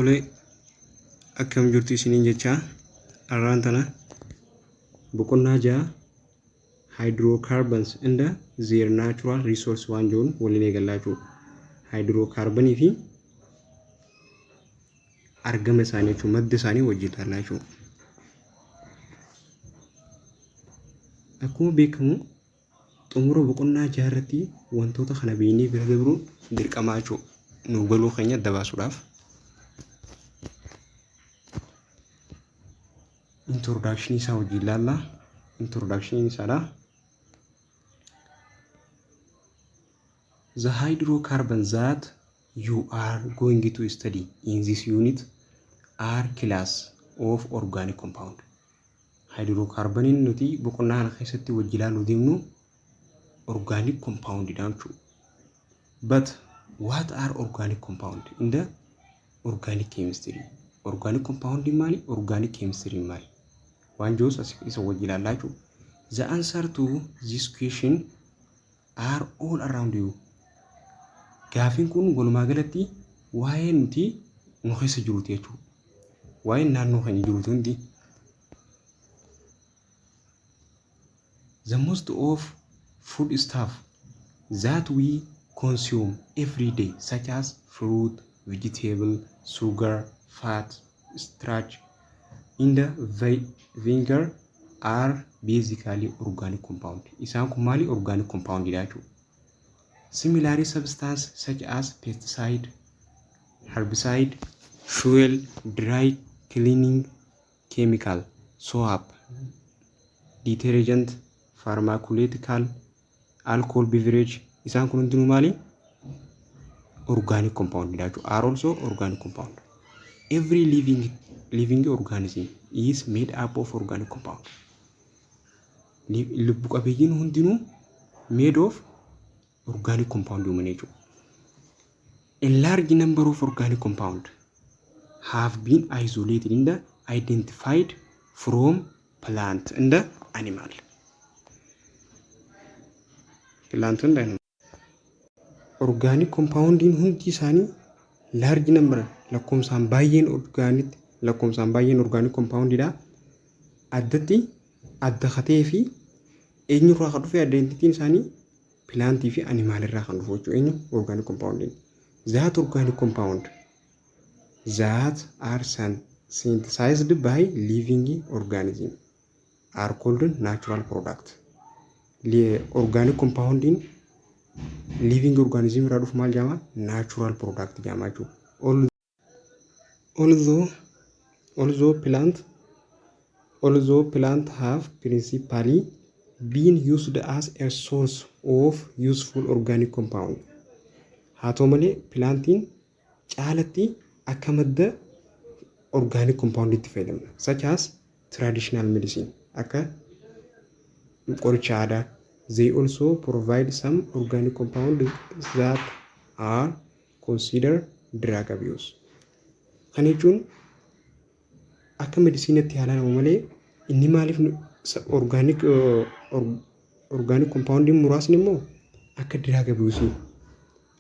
Tole akkam jirtu isiniin jecha arraan tana boqonnaa ja'a hydrocarbons and their natural resource waan jiruun waliin eegallaa jechuudha. Hydrocarbonii fi argama isaanii jechuudha, madda isaanii wajjin taa'aa jechuudha. Akkuma beekamu xumura boqonnaa ja'a irratti wantoota kana beeknee bira dabruun dirqamaa jechuudha. Nu galuu keenya adda baasuudhaaf. Introduction isaa wajjin ilaalla. Introduction isaadha. The hydrocarbons that you are going to study in this unit are class of organic compound. Hydrocarbon nuti boqonnaa kana keessatti wajjin ilaaluu deemnu organic compound jedhamtu. But what are organic compound in the organic chemistry? Organic compound maali? Organic chemistry maali? Waan joos isa wajjin ilaallaa jechuudha. The answer to this question are all around you. Gaafiin kun walumaa galatti waa'ee nuti nu keessa jiruuti jechuudha. Waa'ee naannoo keenya jiruuti hundi. The most of food stuff that we consume every day, such as fruit, vegetable, sugar, fat, starch, in the vinegar are basically organic compound. Isaan kun maali? Organic compound jechuudha. Similar substances such as pesticide, herbicide, fuel, dry cleaning chemical, soap, detergent, pharmaceutical, alcohol beverage, isaan kun hundinuu maali? Organic compound jechuudha. Are also organic compound. Every living organism is made up of organic compound. Lubbu qabeeyyiin hundinuu made of organic compound jechuudha. A large number of organic compound have been isolated in the identified from plant and the animal. Plant and animal. Organic compound hundi isaanii large number lakkoomsaan baay'een organic compound dha. Addatti adda katee fi eenyurraa kan dhufe identitiin isaanii plantii fi animal irraa kan dhufu jechuudha. Eenyu organic compound. That organic compound that are synthesized by living organism are called natural product. Organic compound living organism irraa dhufu maal jedhama? Natural product jedhama jechuudha. Although plant have principally been used as a source of useful organic compound. Haa ta'u malee plantiin caalatti akka madda organic compound itti fayyadamna. Such as traditional medicine, akka qoricha aadaa. They also provide some organic compounds that are considered drug abuse. Kana jechuun akka medisiinatti haalanamu malee inni maaliif organic compound muraasni immoo akka drug abuse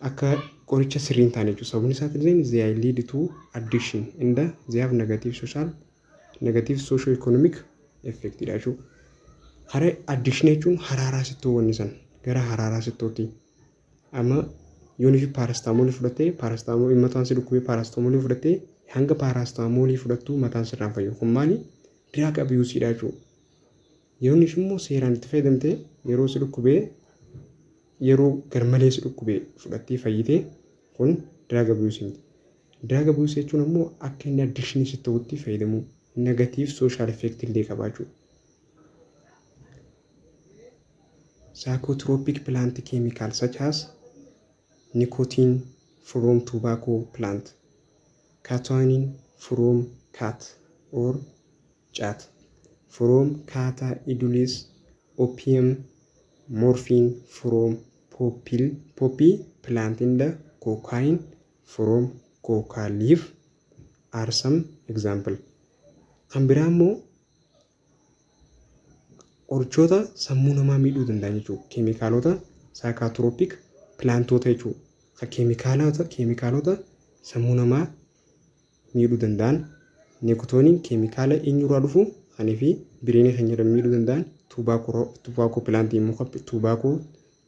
akka qoricha sirrii hin taane jechuudha. Sababni isaas they lead to addiction and they have negative socio-economic effect jechuudha. Hara addiction jechuun haraaraa sittoo wanni san gara haraaraa sittootti. Amma yoonifi paracetamol fudhattee paracetamol mataan si dhukkubee paracetamol fudhattee hanga paracetamol fudhattu mataan sirraan fayyu. Kun maali? Drug abuse jechuudha. Yoonifi immoo seeraan itti fayyadamtee yeroo si dhukkubee yeroo garmalee si dhukkubee fudhattee fayyitee kun drug abuse. Drug abuse jechuun immoo akka inni addiction sittootti fayyadamu negative social effect illee qabaachuu. Psychotropic plant chemicals such as nicotine from tobacco plant, cathinone from cat or chat, from Cata edulis, opium, morphine from poppy plant and the cocaine from coca leaf are some example. Kan biraa immoo qorichoota sammuu namaa miidhuu danda'an jechuudha. Keemikaalota psychotropic plantoota jechuudha. Keemikaalota sammuu namaa miidhuu danda'an. Nikotooniin keemikaala eenyurraa dhufu kanii fi bireenii kan jedhamu miidhuu danda'an tubaakoo pilaantii muka tubaakoo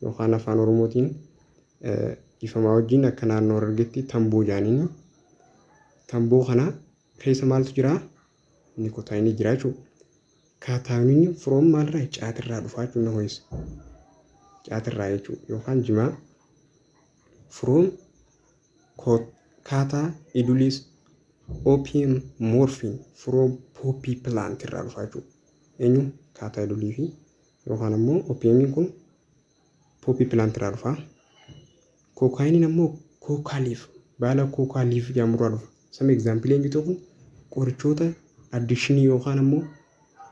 yookaan afaan oromootiin ifamaa wajjin akka naannoo Harargeetti tamboo jaaniin. Tamboo kana keessa maaltu jira? Nikotaayinii jira jechuudha. Kaataayiniin firoom maalirraa? Caatirraa dhufaa jechuudha ho'is. Caatirraa jechuudha yookaan jimaa. Firoom kaataa idulis opium morphine firoom poppy plant irraa dhufaa jechuudha. Eenyu? Kaataa idulii fi yookaan ammoo opiumiin kun poppy plant irraa dhufaa. Kokaayiniin ammoo kookaa liif baala kookaa liif jedhamurraa dhufa. Some example eenyutu kun qorichoota addishinii yookaan ammoo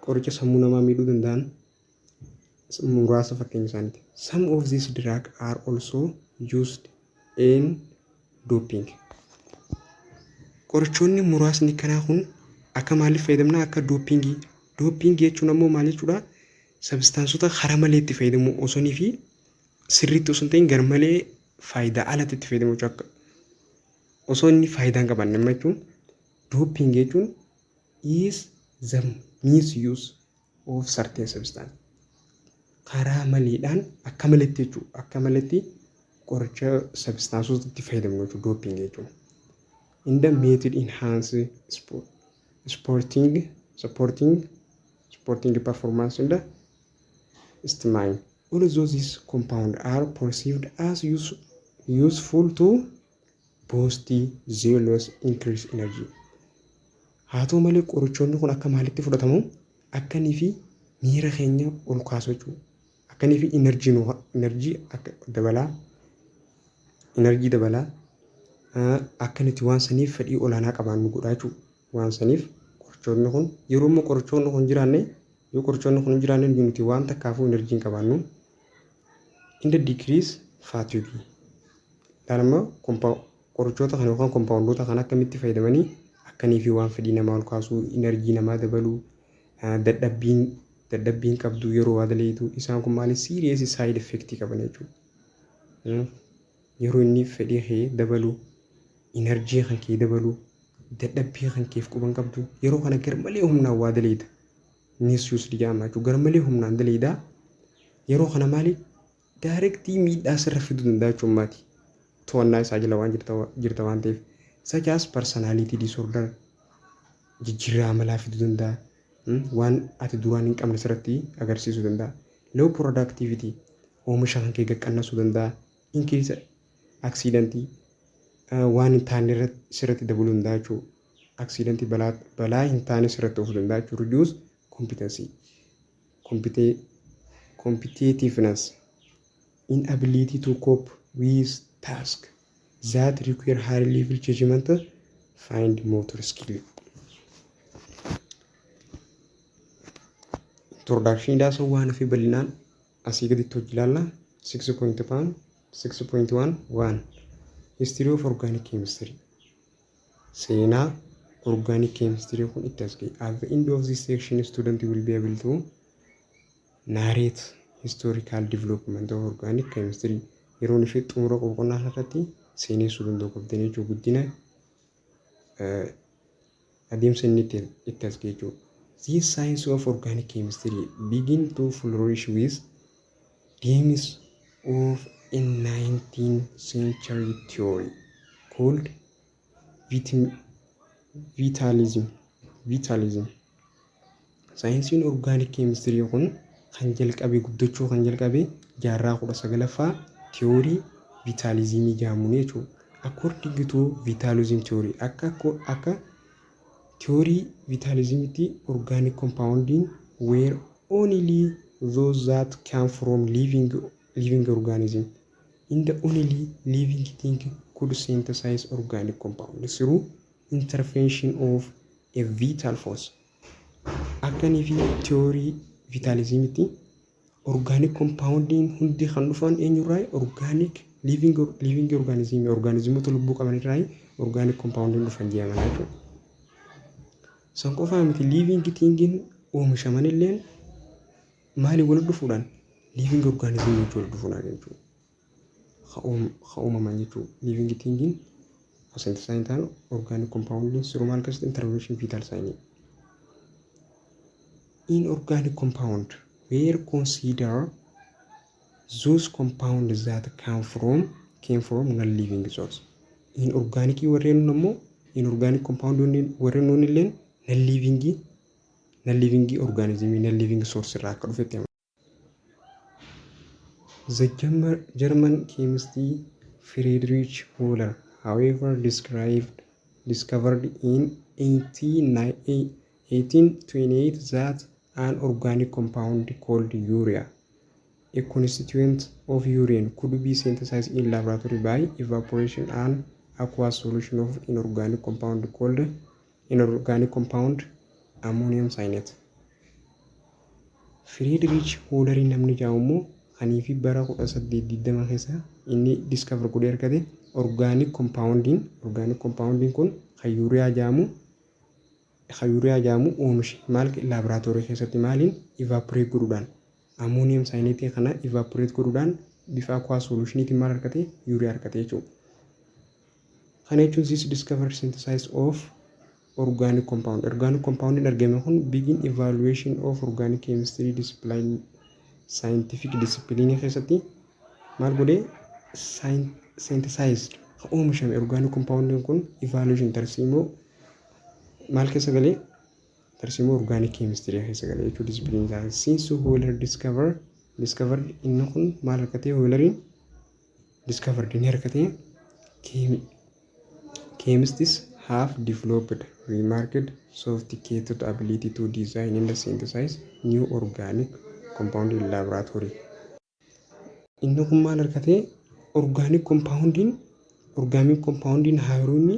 qoricha sammuu namaa miidhuu danda'an muraasa fakkeenya isaaniiti. Some of these drugs are also used in doping. Qorichoonni muraasni kanaa kun akka maaliif fayyadamna? Akka dopingii. Dopingii jechuun ammoo maal jechuudha? Sabstaansota hara malee itti fayyadamu osoo fi sirriitti osoo hin ta'in gar malee faayidaa alatti itti fayyadamu jechuudha. Osoo inni faayidaa hin qabaanne jechuun doping jechuun is the misuse of certain substance. Karaa maleedhaan akka maletti jechuudha. Akka maletti qoricha sabstaansota itti fayyadamu jechuudha doping jechuun. In the method enhance supporting performance in the stamina. Although these compounds are perceived as useful to boost zealous increase energy. Haa ta'u malee qorichoonni kun akka maalitti fudhatamu? Akkanii fi miira keenya ol kaasu jechuudha. Akkanii fi enerjii akka dabalaa akkanatti waan saniif fedhii olaanaa qabaannu godhaa jechuudha. Waan saniif qorichoonni kun yeroo immoo qorichoonni kun jiraanne yoo qorichoonni kun jiraanne nuti waan takkaafuu enerjii hin qabaannu. In the decrease fatigue. Dhalama qorichoota kana yookaan kompaawundoota kana akkamitti fayyadamanii akkanii fi waan fedhii namaa ol kaasuu, enerjii namaa dabaluu, dadhabbiin qabdu yeroo waa daleetu isaan kun maali serious side effect qaban jechuudha. Yeroo inni fedhii kee dabaluu, enerjii kan kee dabaluu, dadhabbii kan keef quban qabdu yeroo kana garmalee humnaan waa daleeta. Misuse jedhama jechuudha. Garmalee humnaan daleedaa yeroo kana maali directii miidhaa sirra fiduu danda'a jechuudha maatii. To'annaa isaa jala waan jirta waan ta'eef. Such as personality disorder jijjiirraa amalaa fiduu danda'a. Waan ati duraan hin qabne sirratti agarsiisuu danda'a. Low productivity oomisha kan kee gaqqannasuu danda'a. Increase accidentii waan hin taane sirratti dabaluu danda'a jechuudha. Accidentii balaa hin taane sirratti oofuu danda'a jechuudha. Reduce competency. Competitiveness. Inability to cope with tasks that require high level judgment, find motor skill. Introduction daasa waan fi bal'inaan asii gaditti hojii ilaalla. 6.1 History of Organic Chemistry. Seenaa Organic Chemistry kun itti as ga'e. At the end of this section, student will be able to narrate historical development of organic chemistry. Yeroo ishee xumura qoqqonnaa irratti seenessuu danda'u qabdanii jechuudha. Guddina adeemsa inni itti as ga'e jechuudha. This science of organic chemistry begin to flourish with themes of a 19th century theory called vitalism. Saayinsiin organic chemistry kun kan jalqabe guddachuu kan jalqabe jaarraa 19ffaa theory vitalismii jedhamuun jechuudha. According to vitalism theory akka theory vitalismiti organic compounding were only those that came from living organism. In the only living thing could synthesize organic compound through intervention of a vital force. Akkanii fi theory vitalismiti organic compounding hundi kan dhufan eenyurraa? Organic living organismota lubbuu qabanirraa organic compounding dhufan jedhama jechuudha. San qofaa miti living thingin oomishaman illeen maali wal dhufuudhaan living organism wal dhufuudhaan jechuudha. Haa uumaman jechuudha. Living thingin synthesize ta'an organic compound through maal keessatti intervention vital sign. Inorganic compound were considered those compounds that came from non-living source. Inorganic warreen immoo inorganic compound warreen nuun illeen non-living organism non-living source irraa akka dhufetti. The German chemist Friedrich Müller, however, discovered in 1828 that an organic compound called urea, a constituent of urine, could be synthesized in laboratory by evaporation and aqueous solution of inorganic compound ammonium cyanide. Friedrich Müller namni jedhamu kanii fi bara 1820 keessa inni discover godhee argate organic compounding kun kan urea jedhamu oomishe maal laboratory keessatti maaliin evaporate godhuudhaan ammonium cyanide kana evaporate godhuudhaan bifa aqueous solutioniitiin maal argate urea argate jechuudha. Kana jechuun this discovery synthesis of organic compound argame kun begin evaluation of organic chemistry discipline scientific discipline keessatti maal godhee synthesized oomishame organic compound kun evaluation tarsiimoo maal keessa galee tarsiimoo organic chemistry keessa galee jechuudha discipline isaa. Since Euler discovered inni kun maal argatee Eulerin discovered inni argatee chemists have developed remarked sophisticated ability to design and synthesize new organic compound in laboratory. Inni kun maal argatee organic compoundin haaronni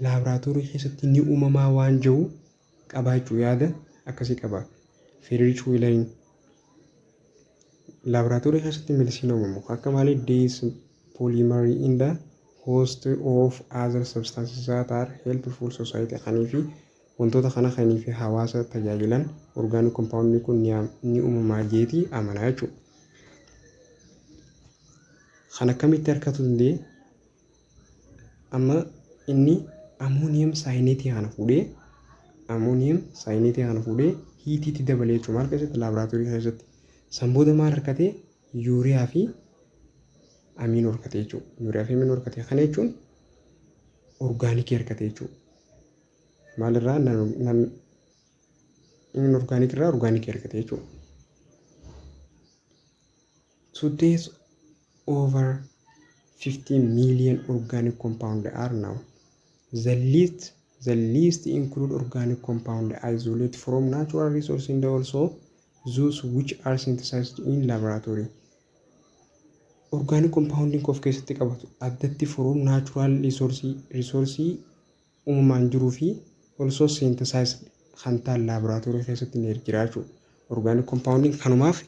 laboratory keessatti ni uumamaa waan jiru qabaachuu yaada akkasii qaba. Friedrich Müller laboratory keessatti medicine uumamu akka malee these polymer in the host of other substances that are helpful society kanii fi wantoota kana kanii fi hawaasa tajaajilan organic compound kun ni uumamaa jeetii amanaa jechuudha. Kan akkamitti harkatu illee amma inni ammonium cyanide kana fuudhee hiitiitti dabalee jechuudha maal keessatti laboratory keessatti sanbooda maal harkatee urea fi amino harkatee jechuudha. Kana jechuun organic harkatee jechuudha. Maalirraa inorganic irraa organic harkatee jechuudha. Today over 50 million organic compounds are known. The list include organic compound isolated from natural resources and also those which are synthesized in laboratory. Organic compounding of keessatti qabatu addatti from natural resources uumamaan jiruu fi also synthesized kan ta'an laboratory keessatti ni jiraachuu. Organic compounding kanumaaf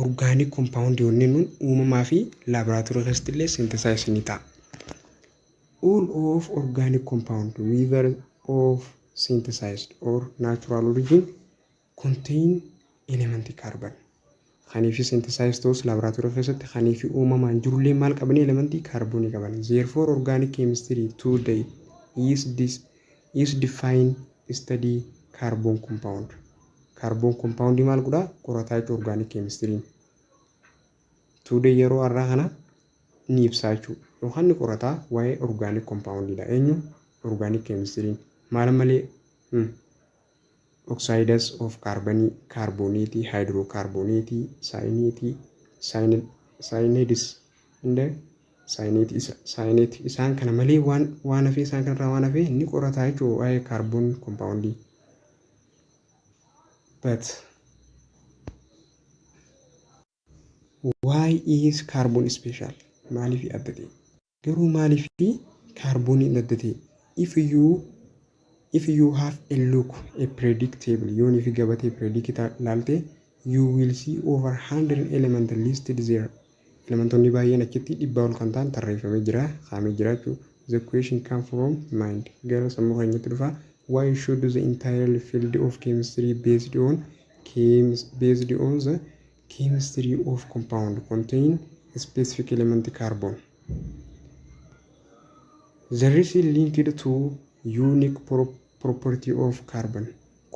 organic compound yookiin uumamaa fi laboratory keessatti illee synthesize ni ta'a. All of organic compound whether of synthesized or natural origin contain element carbon. Khanii fi synthesized tos laboratory keessatti khanii fi uumamaan jirullee maal qaban element carbon qaban. Therefore organic chemistry today is defined study carbon compound. Carbon compound maal godha qorataa jechuudha organic chemistry. Today yeroo har'aa kana ni ibsaa jechuudha. Yookaan ni qorataa waa'ee organic compound dha. Eenyu organic chemistry maal malee oxides of carbonate, hydrocarbonate, cyanides and cyanate isaan kana malee waan hafee isaan kanarraa waan hafee ni qorataa jechuudha waa'ee carbon compound. But why is carbon special? Maaliif adda ta'e? Garuu maaliif carbon adda ta'e? If you have a look a predictable yoon if gabatee predictor laalte you will see over 100 elements listed there. Elementonni baay'een achitti dhibbaa ol kan ta'an tarreeffamee jira, kaa'amee jira jechuudha. The question comes from mind. Gara sammuu keenyatti dhufa. Why should the entire field of chemistry based on the chemistry of compound contain specific element carbon? The resin linked to unique property of carbon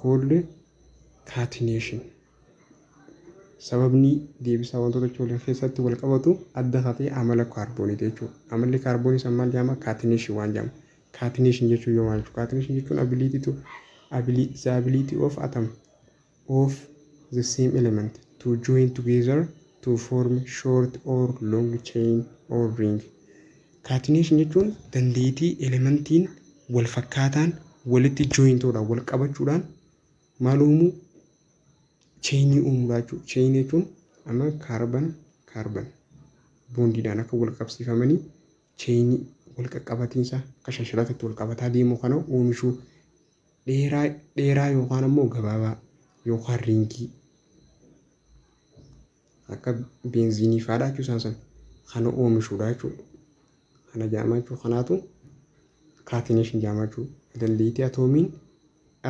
called catenation. sababni deebisaa wantoota wal keessatti wal qabatu adda ta'ee amala kaarbooniiti jechuudha. Amalli kaarboonii san maal jedhama? Catenation waan jedhamu. Catenation jechuun yoo maal jechuudha? Catenation jechuun the ability of atom of the same element to join together to form short or long chain or ring. Catenation jechuun dandeettii elementiin wal fakkaataan walitti join ta'uudhaan wal qabachuudhaan maal uumuu? Chainii uumuudha jechuudha. Chainii jechuun amma kaarban boondiidhaan akka wal qabsiifamanii chainii wal qaqqabatiinsa akka shashalaatti wal qabataa deemu kana oomishuu dheeraa yookaan ammoo gabaabaa yookaan riingii akka beenziinii fa'aadha jechuudha san kana oomishuudha jechuudha. Kana jedhama jechuudha. Kanaatu catenation jedhama jechuudha. Dandeettii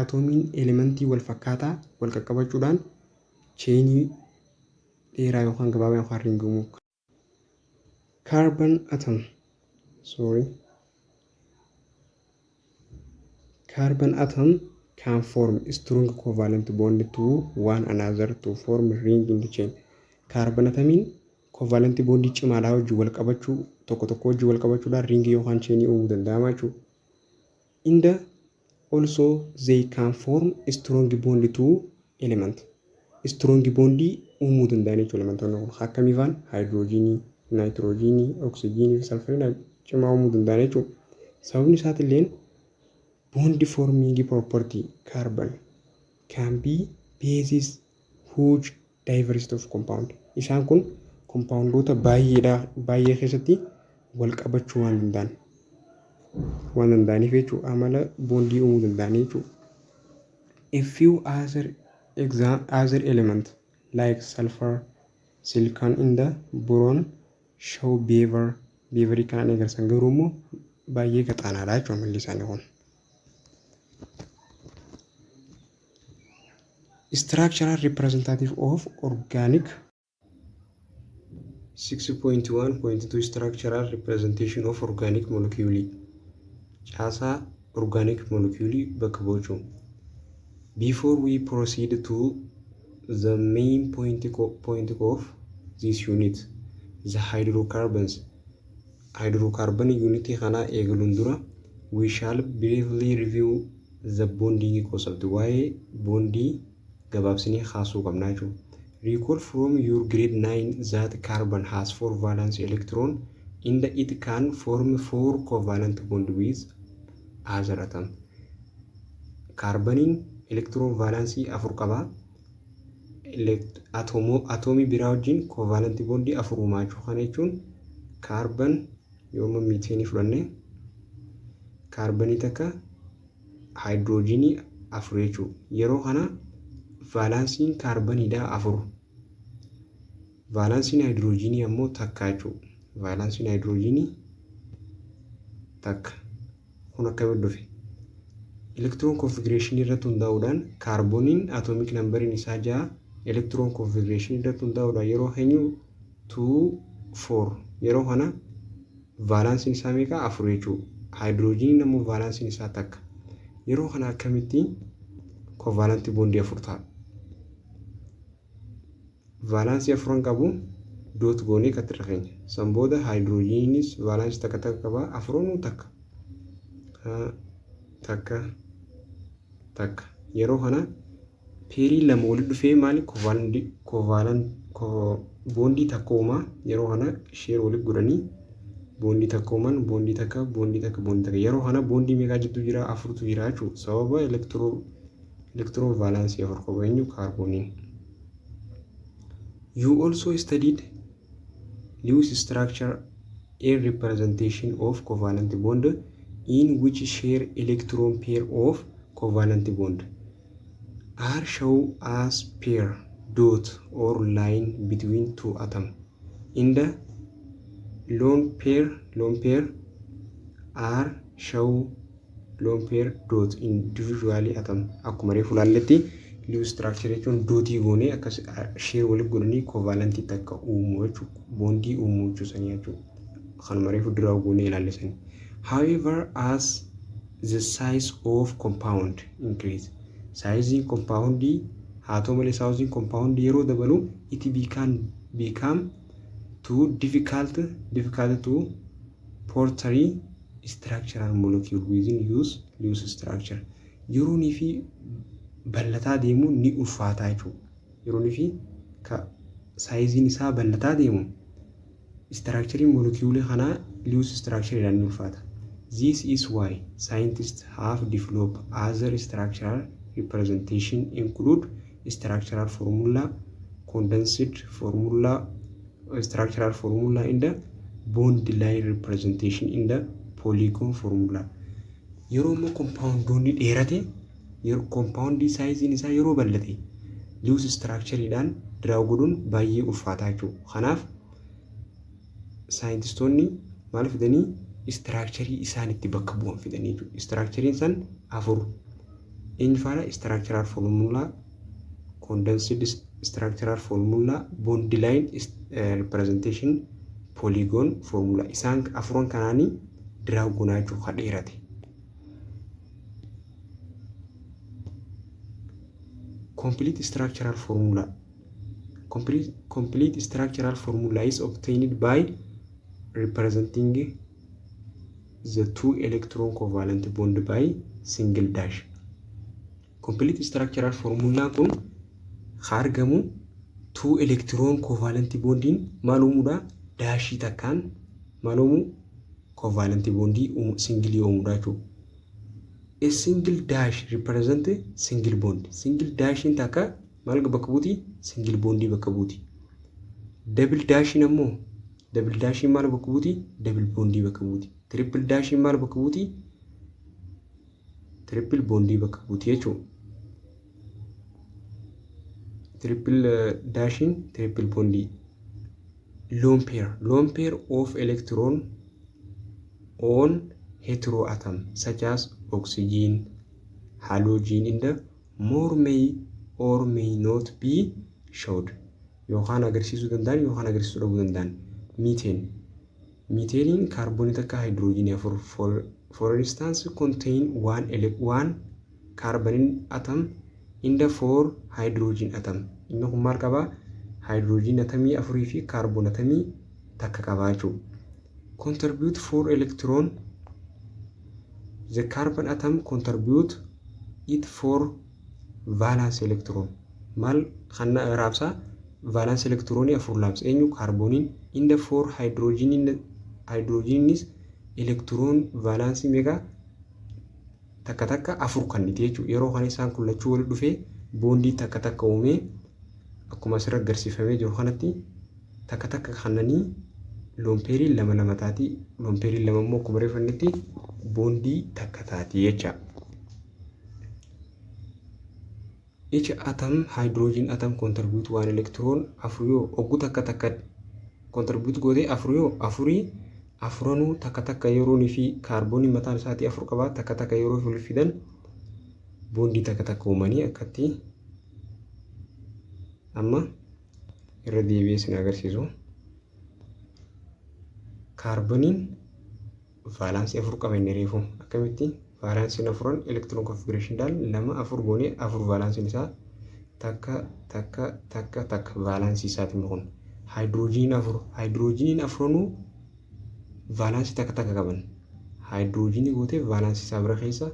atoomiin elementii wal fakkaataa wal qaqqabachuudhaan chainii dheeraa yookaan gabaabaa yookaan riingii uumuu. Carbon atom can form strong covalent bond to one another to form ring in the chain. Carbon atomiin covalent bondii cimaadhaa wajjin wal qabachuu tokko wajjin wal qabachuudhaan ringii yookaan chainii uumuu danda'ama jechuudha. Also they can form strong bond to element. Strong bondii uumuu danda'an jechuudha elementoonni kun. Akkamiin fa'aan? Haayidroojinii, naayitiroojiinii, oksijiinii fi salfariin cimaa uumuu danda'an jechuudha. Sababni isaatiilleen bond forming property carbon can be basis huge diversity of compound. Isaan kun compoundoota baay'ee keessatti wal qabachuu waan danda'aniif jechuudha. Amala bondii uumuu danda'anii jechuudha. A few other elements like sulfur, silicon and boron show behavior kan agarsiisan garuu immoo baay'ee gaxaanaadha jechuudha amalli isaanii kun. Structural representative of organic 6.1.2 structural representation of organic molecule. Caasaa organic molecule bakka bu'uu. Before we proceed to the main point of this unit, the hydrocarbons. Hydrocarbon unit kana eegaluun dura we shall briefly review the bonding concept. Why bonding gabaabsinee haasuu qabna jechuudha. Recall from your grade 9 that carbon has 4 valence electron and it can form 4 covalent bond with other atom. Carboniin electron valence 4 qaba. Atomii biraa wajjin covalent bond 4 uumaa jechuudha. Kana jechuun carbon yooma methane fudhanne carbonii takka hydrogenii 4 jechuudha. Yeroo kana valansiin carboniidha 4. Valansiin hydrogenii ammoo takka jechuudha. Valansiin hydrogenii takka. Kun akkamitti dhufe? Electron configuration irratti hundaa'uudhaan carboniin atomic numberin isaa 6, electron configuration irratti hundaa'uudhaan yeroo henyu 2 4 yeroo kana valansiin isaa meeqa 4 jechuudha. Hydrogenii ammoo valansiin isaa takka. Yeroo kana akkamitti covalent bond 4 ta'a? Valansi 4 qabu dot goonee katti rakkeenya. San booda hydrogeniis valansi takka qaba 4 takka. Yeroo kana peerii lama walitti dhufee maali covalent bondii takka uumaa. Yeroo kana share walitti godhanii bondii takka uuman bondii takka. Yeroo kana bondii meeqa jettu jira? 4tu jira jechuudha. Sababa electron valence 4 qaba eenyu carboniin. You also studied Lewis structure, a representation of covalent bond in which share electron pair of covalent bond are shown as pair, dot or line between two atoms. In the lone pair are shown lone pair dot individually atom. Akkuma reefu laalletti Lewis structure jechuun dootii goonee akkas share walitti godhanii covalent takka uumuu jechuudha. Bondii uumuu jechuudha jechuudha. Kanuma reefu duraa goonee ilaallisanii. However, as the size of compound increase, size compound atomic size compound yero dabalu, it become too difficult to portray structural molecule within loose structure. Yeroo fi bal'ataa deemu ni ulfaata jechuudha. Yeroo fi ka saayiziin isaa bal'ataa deemu structure molecule kana loose structure jedhan ni ulfaata. This is why scientists have developed other structural representation include structural formula, condensed formula, structural formula in the bond line representation in the polygon formula. Yeroo mo compound ni dheerate, yeroo compound size isaa yeroo bal'ate loose structure dhaan draw godhuun baay'ee ulfaataa jechuudha. Kanaaf saayintistoonni maal fidanii structure isaan itti bakka bu'an fidanii jechuudha. Structure san 4 eenyufaadha? Structural formula, condensed structural formula, bond line representation, polygon formula. Isaan 4 kanaanii draw godhaa jechuudha dheerate. Complete structural formula. Complete structural formula is obtained by representing the 2 electron covalent bond by single dash. Complete structural formula kun argamu 2 electron covalent bondin maalumuudha daashii takkaan maalumu covalent bondi single yoomudha jechuudha. A single dash represent single bond. Single dash in takka maal bakka buuti? Single bondi bakka buuti. Double dash nammoo double dash maal bakka buuti? Double bondi bakka buuti. Triple dash maal bakka buuti? Triple bondi bakka buuti jechuudha. Triple dash triple bondi. Lone pair of electron on heteroatom such as oxygen, halogen in the more may or may not be showed. Yookaan agarsiisuu danda'an yookaan agarsiisuu dhabuu danda'an. Methane carbon takka hydrogen for instance contain one carbon atom in the 4 hydrogen atom. Inni kun maal qaba? Hydrogen atomii 4 fi carbon atomii takka qaba jechuudha. Contribute 4 electron. The carbon atom contribute it 4 valence electron. Mal khanna raabsa valence electron 4 labs enyu carbonin in the 4 hydrogen is electron valence mega takka 4 kannite jechuudha. Yeroo kan isaan kullachuu wal dhufee bondi takka uume akkuma asirra agarsiifamee jiru kanatti takka kannanii lompeerii lama taati. Lompeerii lama immoo akkuma reeffannetti bondi takka taati jecha. Each atom hydrogen atom contribute 1 electron afuriyo oggu takka contribute goote afuranu takka yeroo ni fi carbon mataan isaati 4 qaba takka yeroo fi fidan bondi takka uumanii akkatti amma irra deebi'ee sin agarsiisu. Carbonin valence 4 qaba inni reefu akkamitti valence 4 electron configuration dal 2 4 goone 4 valence isaa takka valence isaati kun hydrogen 4 valence takka qaban hydrogen goote valence isaa bira keessa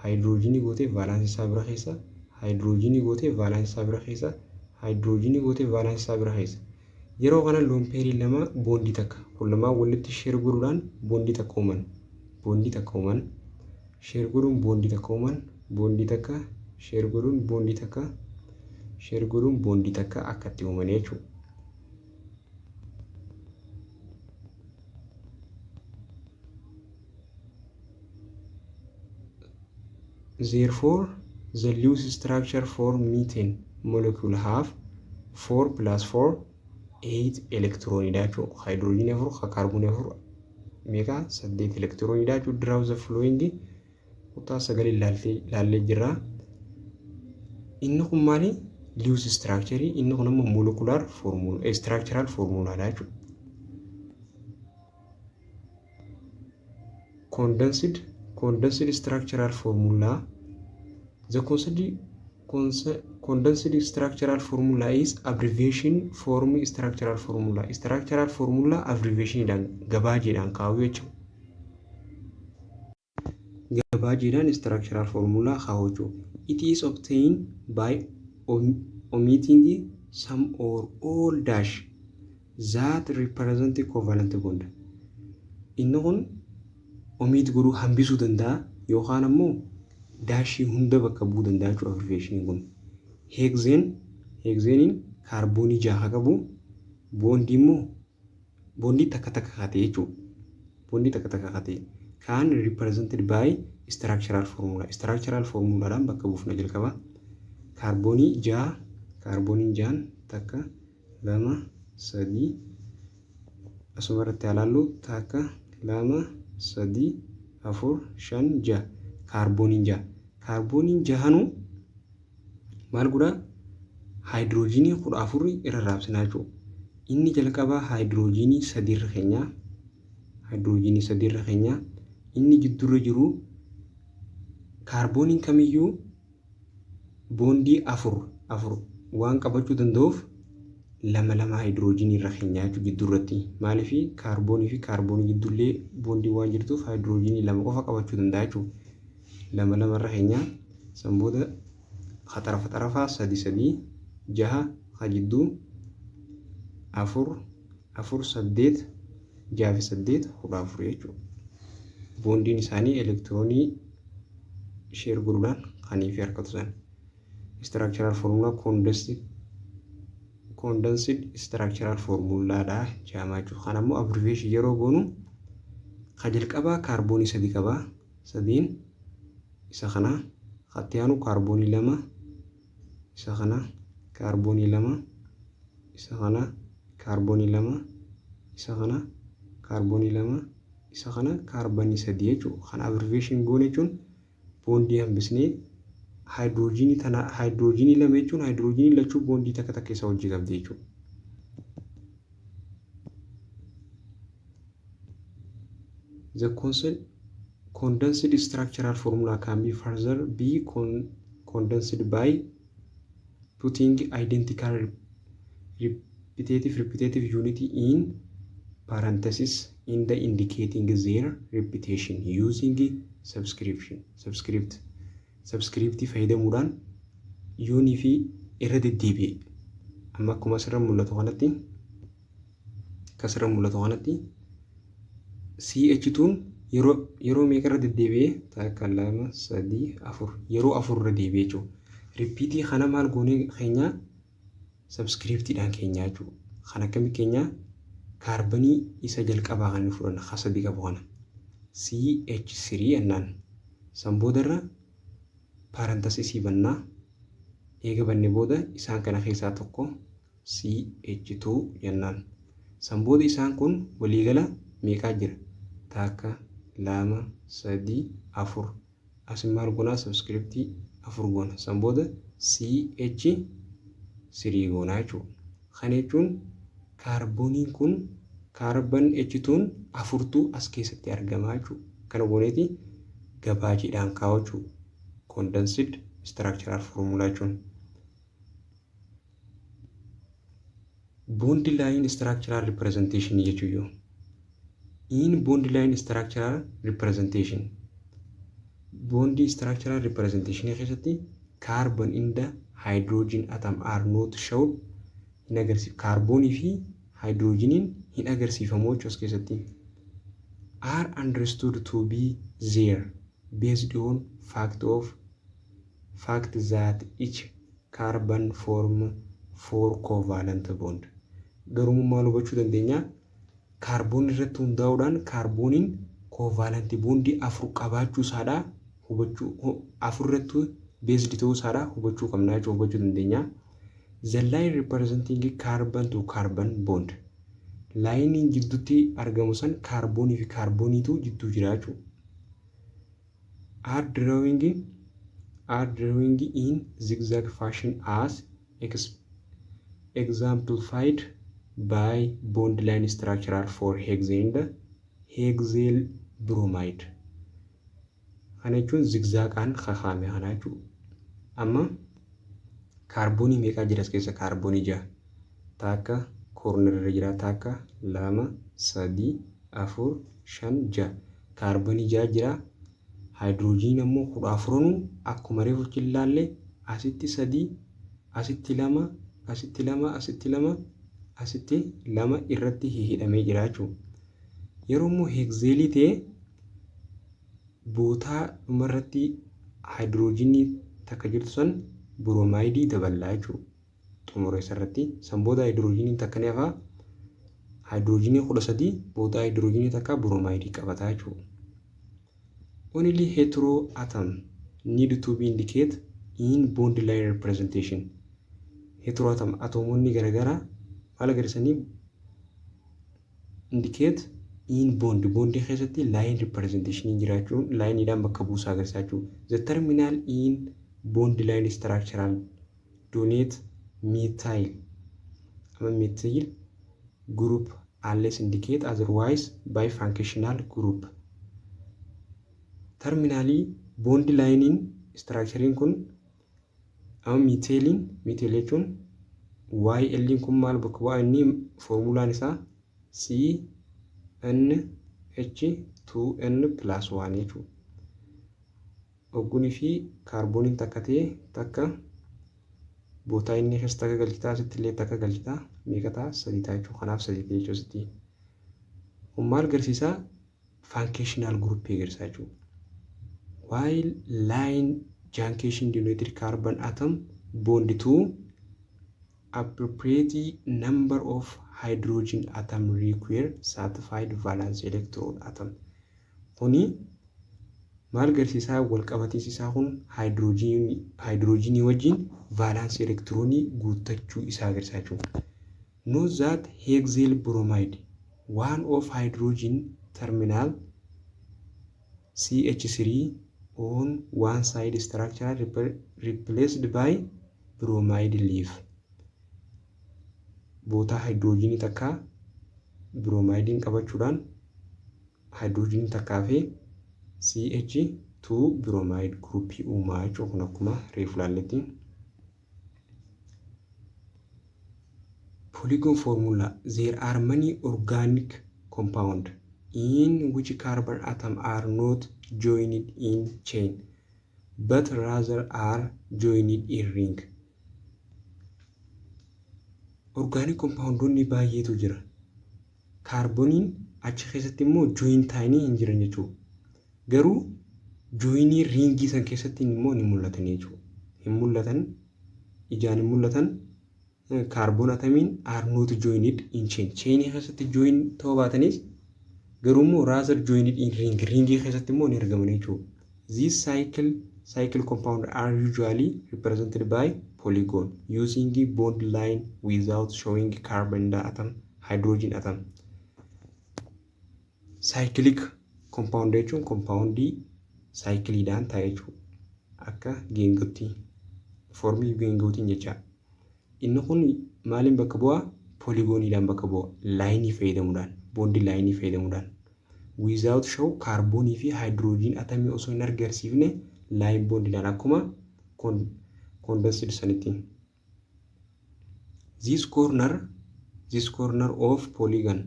hydrogen goote valence isaa bira keessa hydrogen goote valence isaa bira keessa hydrogen goote valence isaa bira keessa. Yeroo kana lompeerii lama bondi takka kullamaa walitti share godhuudhaan bondi takka uuman share godhuun bondi takka uuman bondi takka share godhuun bondi takka akkatti uuman jechuudha. Therefore, the loose structure for methane molecule have 4 plus 4 8 electron idachu hydrogen 4 carbon 4 mega 8 electron idachu draw the flowing uta sagali lalle jira. Inni kun maali? Loose structure. Inni kun molecular formula structural formula idachu. condensed structural formula. The condensed structural formula is abbreviation form structural formula. Structural formula abbreviation dan gabaajeedhaan kaa'uu jechuudha. Gabaajeedhaan structural formula kaa'uu jechuudha. It is obtained by omitting some or all dash that represent covalent bond. Inni kun omit godhuu hambisuu danda'a yookaan ammoo daashii hunda bakka bu'uu danda'a jechuudha abbreviation kun. Hexane kaarboonii 6 qabu, boondii immoo boondii takka takka kaatee jechuudha. Boondii takka takka kaatee kan represented by structural formula. Structural formulaadhaan bakka buufna jalqaba. Kaarboonii 6 takka 2 3 asuma irratti ilaallu takka 2 3 4 5 6 kaarbooniin 6. Kaarbooniin 6 maal godha? Haayidroojiinii 14 irra raabsinaa jechuudha. Inni jalqabaa haayidroojiinii 3 irra keenyaa. Inni jidduurra jiru kaarbooniin kamiyyuu boondii 4 waan qabachuu danda'uuf 2 haayidroojiinii irra keenyaa jechuudha jidduurratti. Maaliif kaarboonii fi kaarboonii jidduullee boondii waan jirtuuf haayidroojiinii 2 qofa qabachuu danda'a jechuudha. 2 irra keenyaa san booda xarafaa 3 6 jidduu 4 8 6 fi 8 14 jechuudha. Boondiin isaanii elektiroonii sheer godhuudhaan kanii fi harkatu san. Structural formula condensed structural formulaadha jedhama jechuudha. Kan ammoo abbreviation yeroo goonu kan jalqabaa kaarboonii 3 qabaa. 3 isa kana xaxxiyaanu kaarboonii 2 isa kana kaarboonii 2 isa kana kaarboonii 2 isa kana kaarboonii 2 isa kana kaarboonii 3 jechuudha. Kan abbreviation goone jechuun boondii hambisnee haayidroojiinii 2 jechuun haayidroojiinii lachuu boondii takka takka keessa hojii qabdi jechuudha. The condensed structural formula can be further be condensed by putting identical repetitive unit in parentheses in the indicating their repetition using subscript fayyadamuudhaan yoonii fi irra deddeebi'e amma akkuma asirra mul'atu kanatti CH2 yeroo meeqa irra deddeebi'e takka 2 3 4 yeroo 4 irra deebi'e jechuudha. Repeatii kana maal goonee keenyaa subscriptiidhaan keenyaa jechuudha. Kan akkamii keenyaa kaarbanii isa jalqabaa kan fudhanna hasadii qabu kana CH3 ennaan san boodarra parentasisii bannaa eega banne booda isaan kana keessaa tokko CH2 jennaan. San booda isaan kun waliigala meeqaa jira? Takka 2 3 4 asin maal goonaa subscriptii 4 goona. San booda CH3 goonaa jechuudha. Kana jechuun kaarbooniin kun kaarban H2n 4tu as keessatti argamaa jechuudha. Kana gooneeti gabaajeedhaan kaa'uu condensed structural formula jechuun. Bond line structural representation jechuudha. In bond line structural representation keessatti carbon in the hydrogen atom are not shown hin agarsiif kaarboonii fi hydrogeniin hin agarsiifamu jechuudha as keessatti. Are understood to be there based on fact that each carbon form 4 covalent bond. Garuu maal hubachuu dandeenya? Kaarboon irratti hundaa'uudhaan kaarbooniin covalent bondii 4 qabaachuu isaadha hubachuu 4 irratti based ta'uu isaadha hubachuu qabna jechuudha hubachuu dandeenya. The line representing carbon to carbon bond. Laayiniin jidduutti argamu san kaarboonii fi kaarbooniitu jidduu jira jechuudha. Are drawing in zigzag fashion as exemplified by bond line structure for hexane bromide. Kana jechuun zigzaaqaan kakaame kana jechuudha. Amma kaarboonii meeqaa jira as keessa? Kaarboonii 6. Takka koornerra jira, takka 2 3 4 5 6. Kaarboonii 6 jira. Haayidroojiin ammoo 14 akkuma reefu ilaalle asitti 3 asitti 2 asitti 2 asitti 2 asitti 2 irratti hidhamee jira jechuudha. Yeroo immoo heegzeelii ta'e bootaa dhumarratti haayidroojinii takka jirtu san biroomaayidii daballaa jechuudha. Xumura isarratti san booda haayidroojinii takka ni hafaa. Haayidroojinii 13 booda haayidroojinii takka biroomaayidii qabataa jechuudha. Only heteroatom need to be indicated in bond line representation. Heteroatom atomoonni garagaraa maal agarsiisanii indicate in bond keessatti line representation jiraachuun laayiniidhaan bakka buusaa agarsiisaa jechuudha. The terminal in bond line structural donate methyl group unless indicate otherwise by functional group. Terminally bond line structuring kun amma methylin jechuun YL kun maal bakka bu'aa inni formulaan isaa CnH2n+1 jechuudha. Oggunii fi kaarbooniin takka ta'e takka bootaa inni keessa takka galchitaa asitti illee takka galchitaa meeqa ta'a? 3 ta'a jechuudha. Kanaaf 3 ta'e jechuudha. Kun maal agarsiisaa? Functional group agarsiisaa jechuudha. While line junction denoted carbon atom bond to appropriate number of hydrogen atom require certified valence electrode atom. Kuni maal agarsiisaa? wal qabatiinsisaa kun haayidroojinii wajjin valence electronii guuttachuu isaa agarsiisaa jechuudha. Note that hexyl bromide one of hydrogen terminal CH3 on one side structure replaced by bromide leaf. Bootaa haayidroojinii takka biroomayidiin qabachuudhaan haayidroojinii takkaa fi CH2 bromide groupii uumaa jechuudha. Kun akkuma reefu laalletti. Polygon formula. There are many organic compounds in which carbon atoms are not joined in chain but rather are joined in ring. Organic compoundonni baay'eetu jira. Kaarbooniin achi keessatti immoo join ta'anii hin jiran jechuudha. Garuu joinii ringii san keessatti immoo ni mul'atan jechuudha. Hin mul'atan, ijaan hin mul'atan. Kaarboon atamiin are not joined in chain. Chainii keessatti join ta'uu baatanis garuu immoo rather joined in ring. Ringii keessatti immoo ni argaman jechuudha. These cycle compounds are usually represented by polygon using bond line without showing carbon in the atom, hydrogen atom. Cyclic compound jechuun compoundii cycliidhaan ta'e jechuudha. Akka geengootti formii geengootiin jecha. Inni kun maaliin bakka bu'aa? Polygoniidhaan bakka bu'a. Laayinii fayyadamuudhaan, bondii laayinii fayyadamuudhaan. Without show kaarboonii fi hydrogen atomii osoo hin agarsiifne line bondiidhaan akkuma condensed sanitti. This corner of polygon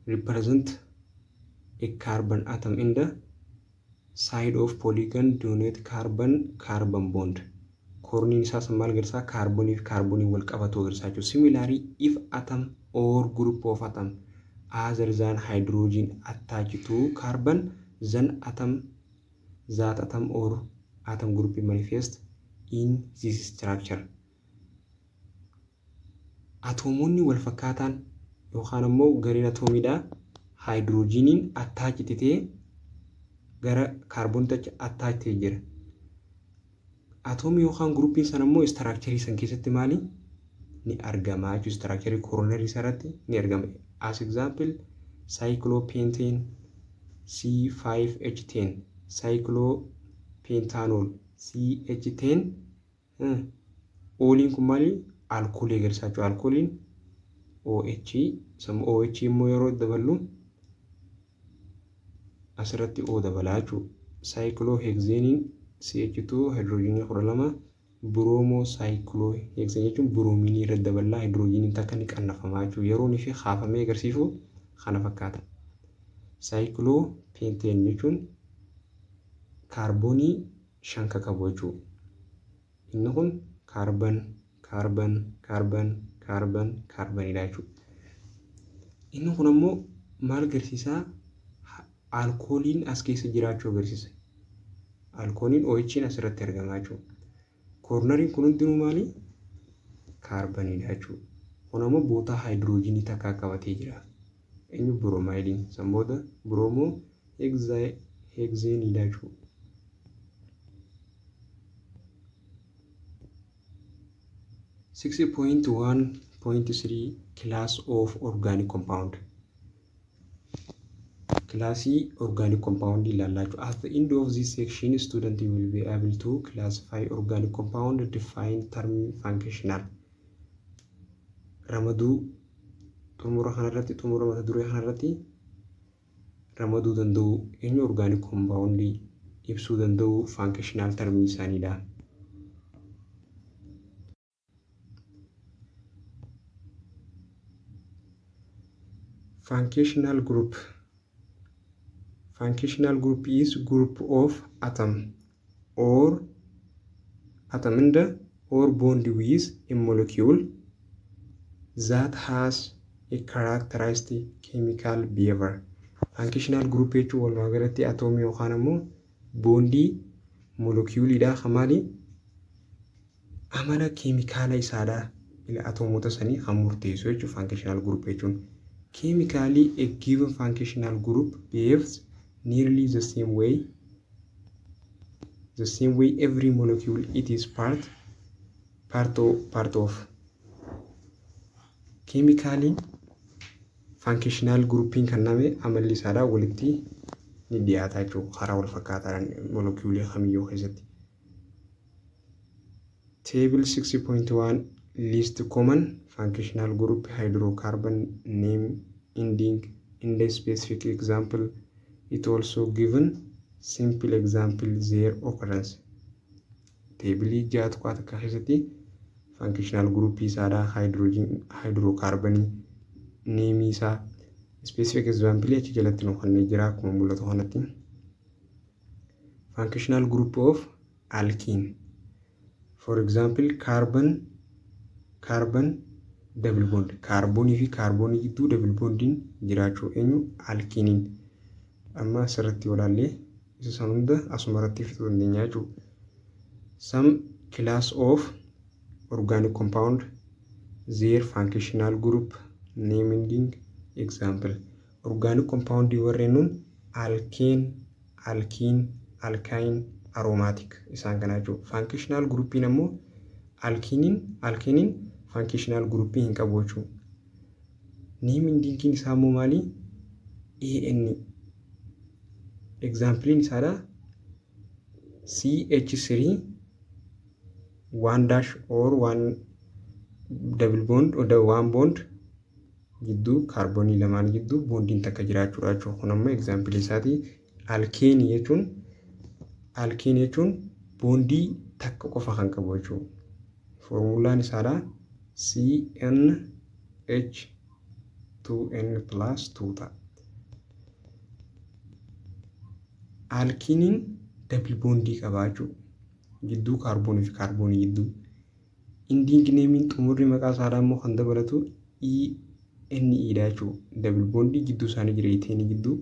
represent a carbon atom in the side of polygon donate carbon bond. Corniin isaas maal agarsiisaa? Kaarboonii fi kaarboonii wal qabatu agarsiisaa jechuudha. Similarly, if atom or group of atom other than hydrogen attached to carbon, then that atom or atom group manifest in this structure. Atomoonni wal fakkaataan yookaan immoo gareen atoomiidhaa hydrogeniin attached ta'ee gara kaarboonitti attached jira. Atomii yookaan groupiin sana immoo structure san keessatti maali? Ni argama jechuudha. Structure coronary irratti ni argama. As example, cyclopentane C5H10, cyclopentanol CH10. Oliin kun maali? Alkoolii agarsiisaa jechuudha. Alkooliin OH immoo yeroo daballu asirratti O dabalaa jechuudha. Saayikilooheegzeeniin CH2 haayidroojiinii 12 biroomosaayikilooheegzeen jechuun biroominii irratti dabalaa haayidroojiiniin takka ni qannafamaa jechuudha. Yeroon fi kaafamee agarsiisu kana fakkaata. Saayikiloopenteen jechuun kaarboonii 5 kan qabu jechuudha. Inni kun kaarbanidha jechuudha. Inni kun ammoo maal agarsiisaa? Alkooliin as keessa jiraachuu agarsiisa. Alkooliin OH'n asirratti argamaa jechuudha. Koornariin kun hundinuu maali? Kaarbanidha jechuudha. Kun ammoo bootaa haayidroojiinii takka qabatee jira. Inni biroomaayiliin sanbooda biroomoo heegzeenidha jechuudha. .1.3 Class of Organic Compound. Classii organic compound ilaalaa jechuudha. At the end of this section, student will be able to classify organic compound, define term functional. Ramaduu xumura kanarratti xumura mata duree kanarratti ramaduu danda'u eenyu organic compound ibsuu danda'u functional term isaaniidha. Functional group. Functional group is group of atom or bond with a molecule that has a characteristic chemical behavior. Functional group jechuun walumaa galatti atomii yookaan ammoo boondii moleculeidha kamaali amala keemikaala isaadha ila atomoota sanii kan murteessu jechuudha. Functional group jechuun chemically a given functional group behaves nearly the same way every molecule it is part of. Chemically functional grouping kan name amalli isaadha walitti ni dhiyaata jechuudha. Karaa wal fakkaataan molecule kamiyyuu keessatti. Table 6.1 list common functional group hydrocarbon name ending in the specific example. It also given simple example their occurrence. Table jaat qaata keessatti functional group isaadha hydrocarbon name isa specific example achi jalatti nu kan jira akkuma mul'atu kanatti. Functional group of alkene. For example carbon double bond. Carbonii fi carbonii gidduu double bondiin jiraachuu eenyu alkeniin. Amma asirratti olaallee isa san hunda asumarratti fixuu dandeenya jechuudha. Some class of organic compound their functional group naming example. Organic compound warreenuun alkane, alkyne, aromatic isaan kana jechuudha. Functional groupiin ammoo alkeniin functional groupii hin qabu jechuudha. Naming isaa ammoo maali? AN. Example isaadha CH3 one dash or one double bond or one bond gidduu kaarboonii lamaan gidduu bondiin takka jiraachuudha jechuudha. Kun ammoo example isaati. Alkene jechuun bondii takka qofa kan qabu jechuudha. Formulaan isaadha CnH2n+2 ta'a. Alkiniin double bondii qaba jechuudha. Gidduu kaarboonii fi kaarboonii gidduu. Ending namein xumurri maqaa isaadhaa immoo kan dabalatu ENE dha jechuudha. Double bondii gidduu isaanii jira eteenii gidduu.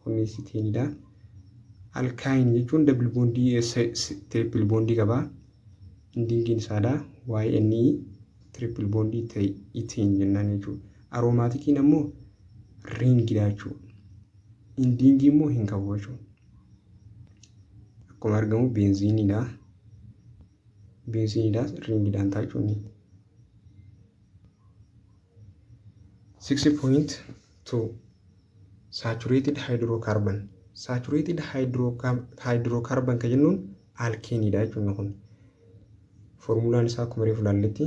Kunis eteenidha. Alkyne jechuun double bondii triple bondii qaba. Ending isaadha YNE triple bondii ta'e eteen jennaan jechuudha. Aromatikiin ammoo ringidha jechuudha. Ending immoo hin qabu jechuudha. Akkuma argamu benziinidha. Ringidhaan ta'a jechuudha. 6.2 Saturated hydrocarbon. Saturated hydrocarbon kan jennuun alkenidha jechuudha kun. Formulaan isaa akkuma reefu ilaalletti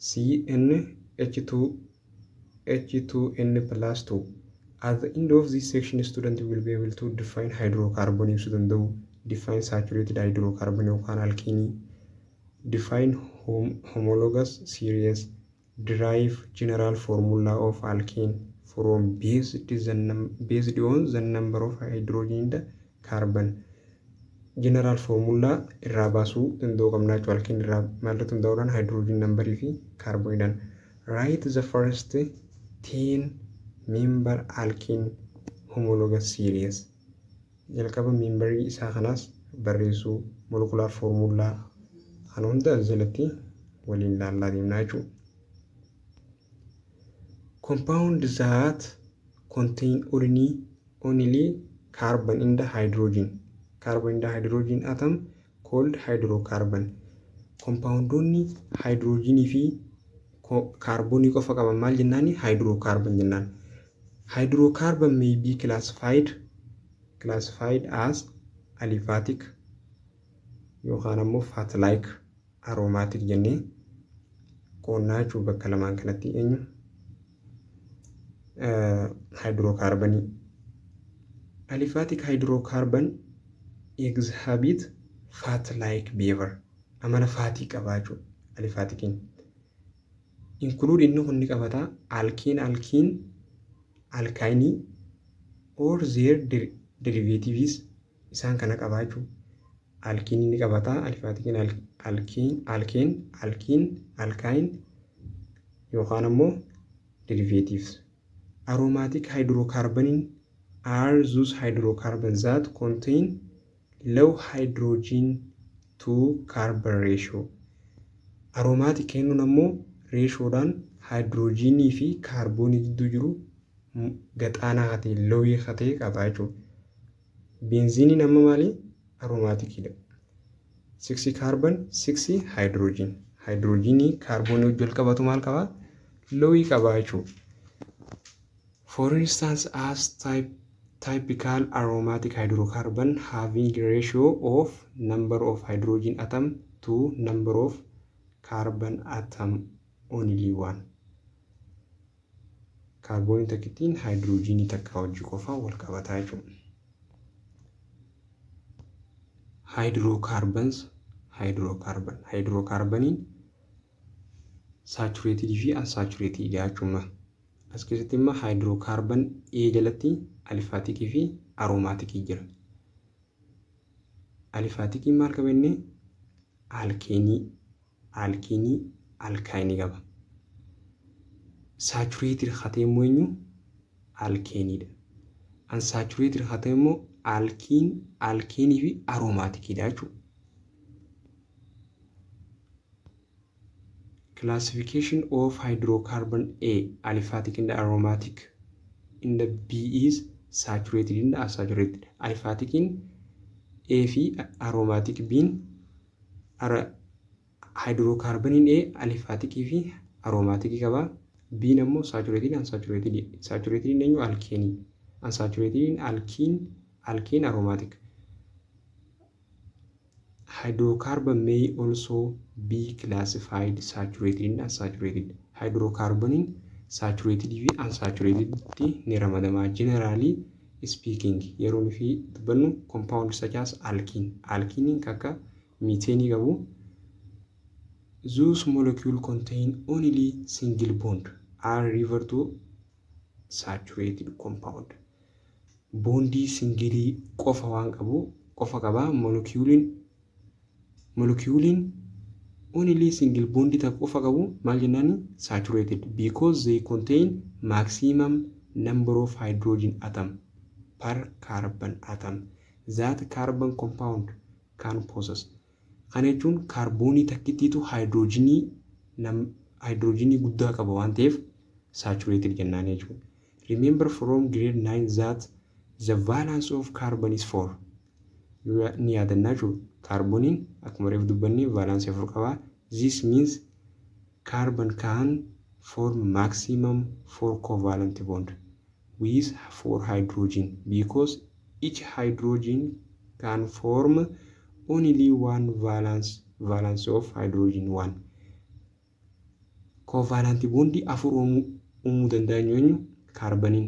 CnH2n+2 At the end of this section, student will be able to define hydrocarbon ibsuu danda'u, define saturated hydrocarbon yookaan alkeenii, define homologous series, derive general formula of alkene from based on the number of hydrogen in the carbon. General formula irraa baasuu danda'u qabna jechuudha. Alkeen irraa maalirratti hundaa'uudhaan hydrogen number fi carbonidhaan. Write the first 10 member alkene homologous series. Jalqaba memberii isaa kanaas barreessuu, molecular formula kan hunda jalatti waliin ilaallaa deemnaa jechuudha. Compound that contain only carbon in the hydrogen. Carbon in the hydrogen atom called hydrocarbon. Compoundonni hydrogenii fi carbonii qofa qaban maal jennaani? Hydrocarbon jennaan. Hydrocarbon may be classified as aliphatic yookaan ammoo fat like aromatic jennee qoonnaa jechuudha. Bakka lamaan kanatti eenyu hydrocarbon. Aliphatic hydrocarbon exhibit fat like behavior. Amala faatii qabaa jechuudha aliphaticin. Include inni kun ni qabata alkene, alkyne or their derivatives isaan kana qabaa jechuudha. Alkene ni qabata aliphaticin, alkene, alkyne yookaan ammoo derivatives. Aromatic hydrocarbon are those hydrocarbons that contain low hydrogen to carbon ratio. Aromatic kennuun ammoo reeshoodhaan hydrogenii fi kaarboonii gidduu jiru gaxaanaa haa ta'e, lowii haa ta'e qaba jechuudha. Benziiniin amma maali? Aromaatikidha. 6 carbon 6 hydrogen. Hydrogenii kaarboonii wajjin qabatu maal qaba? Lowii qaba jechuudha. For instance, as typical aromatic hydrocarbon having ratio of number of hydrogen atom to number of carbon atom only 1. Kaarboonii takkittiin hydrogenii takka wajji qofa wal qabataa jechuudha. Hydrocarboniin saturated fi unsaturated jechuudha. As keessatti immoo hydrocarbon A jalatti aliphatic fi aromatic jira. Aliphatic maal qaba inni? Alkeenii, alkyne qaba. Saturated hatee immoo eenyu? Alkeenidha. Unsaturated hatee immoo alkeenii fi aromaticidha jechuudha. Classification of hydrocarbon A, aliphatic and aromatic in the B is saturated and unsaturated. Aliphatic in A fi aromatic B hydrocarbon in A aliphatic fi aromatic qaba. B nammo saturated unsaturated. Saturated in eenyu? Alkene. Unsaturated in alkene aromatic. Hydrocarbon may also be classified saturated and unsaturated. Hydrocarbon in saturated fi unsaturated ni ramadama. Generally speaking, yeroo fi dubbannu compound such as alkene. Alkene kakka methane qabu. Those molecules contain only single bond are referred to saturated compound. Bondi single qofa waan qabu qofa qaba. Molecules only single bond ta qofa qabu maal jennaani? Saturated, because they contain maximum number of hydrogen atom per carbon atom that carbon compound can possess. Kana jechuun kaarboonii takkittiitu hydrogenii guddaa qaba waan ta'eef saturated jennaan jechuudha. Remember from grade 9 that the valence of carbon is 4. Ni yaadannaa jechuudha. Kaarbooniin akkuma reef dubbanne valence 4 qaba. This means carbon can form maximum 4 covalent bond with 4 hydrogen because each hydrogen can form only one valence of hydrogen 1. Covalent bond afur uumuu danda'an eenyu? Kaarboniin.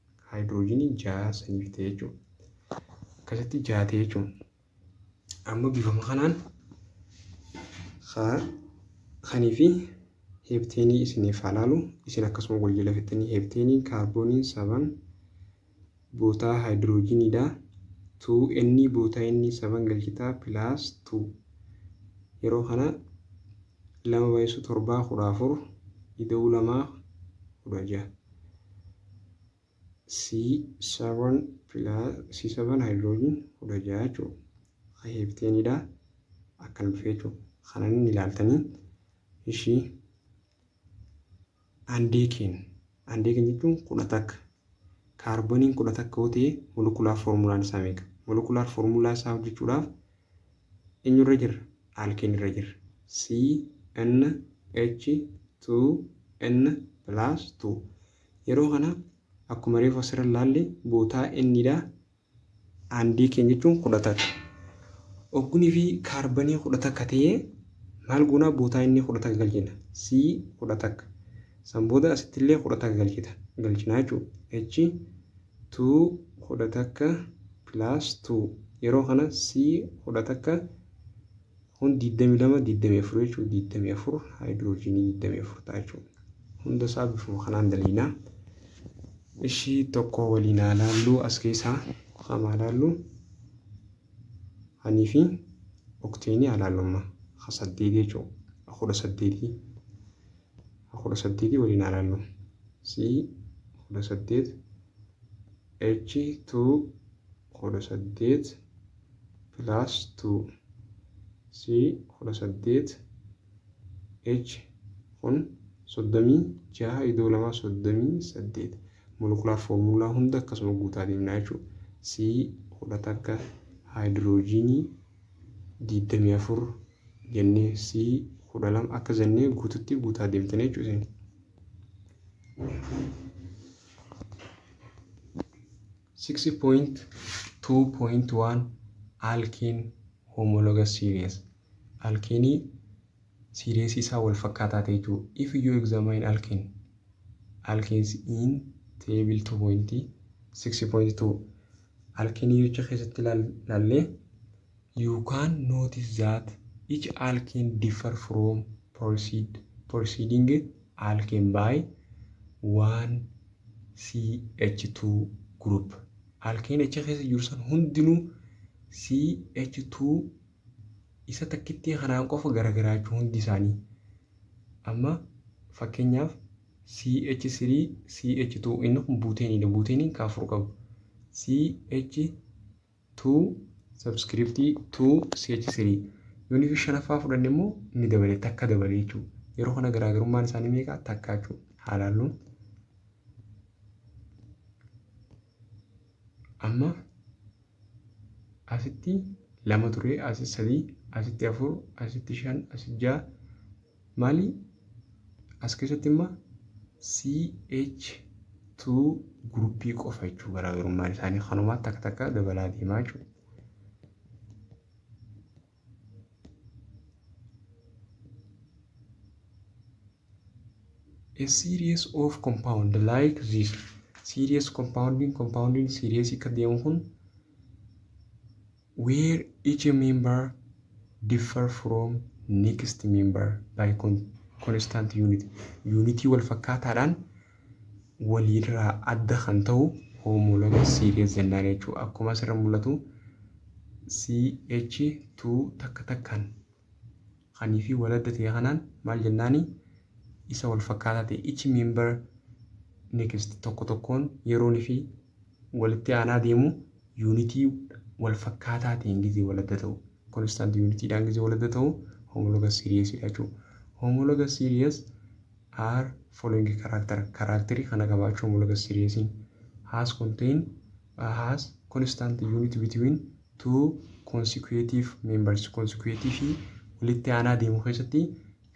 haayidroojinii 6 saniif ta'e jechuudha. Akkasitti 6 ta'e jechuudha. Amma bifama kanaan kanii fi heepteenii isiniif haa laalu. Isin akkasuma wal jala fixanii heepteenii kaarboonii 7 bootaa haayidroojiniidha. 2n bootaa inni 7 galchitaa pilaas 2 yeroo kana 2/7 14 ida'uu 2 16 C7 plus C7 hydrogen 16 jechuudha. Heepteenidha akkan dhufe jechuudha. Kanan inni ilaaltanii ishii andeekeen jechuun 10 akka kaarbooniin 10 akka ta'e molekulaar foormulaan isaa meeqa? Molekulaar foormulaa isaa hojjechuudhaaf eenyurra jirra? Alkeen irra jirra. CnH2n plus 2 yeroo kana akkuma reefu asirra ilaalle bootaa innidha. Andeekeen jechuun 10 akka oggunii fi kaarboonii 10 akka ta'e maal goonaa bootaa inni 10 akka galchina. C 10 akka san booda asitti illee 10 akka galchina jechuudha. H2 10 akka plus 2 yeroo kana C 10 akka kun 22 24 jechuudha. 24 haayidroojinii 24 ta'a jechuudha. Hunda isaa bifuma kanaan daliinaa. Ishii tokko waliin haa laallu as keessaa qaama laallu hanii fi okteenii haa laallummaa 8 jechuudha. 18 waliin haa laallu. C 18 H2 18 plus 2 C 18 H kun 36 idoo 2 38 molekulaar foormulaa hunda akkasuma guutaa deemnaa jechuudha. C 10 akka haayidroojinii 24 jennee C 12 akka jennee guututti guutaa deemtanii jechuudha. 6.2.1 alkene homologous series. Alkene series isaa wal fakkaataa ta'e jechuudha. If you examine alkenes in table 2.6.2 alkene jecha keessatti ilaalle you can notice that each alkene differ from preceding alkene by 1 CH2 group. Alkene jecha keessa jiru san hundinuu CH2 isa takkitti kanaan qofa garagaraachuu hundi isaanii. Amma fakkeenyaaf CH3 CH2 inni kun buuteenidha. Buuteeniin kaafur qabu. CH2 subscriptii 2 CH3 yoonni fi shanaffaa fudhanne immoo inni dabalee takka dabalee jechuudha. Yeroo kana garaagarummaan isaanii meeqa? Takka jechuudha. Haalaalluun amma asitti 2 ture, asitti 3, asitti 4, asitti 5, asitti 6 maali? As keessatti immoo CH2 gruppii qofa jechuudha. Garaagarummaan isaanii kanumaa takka takka dabalaa deemaa jechuudha. A series of compound like this. Series compounding series akka deemu kun where each member differ from next member by constant unity. Unity wal fakkaataadhaan walirraa adda kan ta'u homologous series jennaan jechuudha. Akkuma asirra mul'atu CH2 takka takkaan kanii fi wal adda ta'e kanaan maal jennaani isa wal fakkaataa ta'e each member next tokko tokkoon yeroon fi walitti aanaa deemu unity wal fakkaataa ta'een gizee wal adda ta'u constant unity dhaan gizee wal adda ta'u homologous series jechuudha. Homologous series are following character kana qabaachuu homologous series has constant unity between two consecutive members. Consecutive fi walitti aanaa deemu keessatti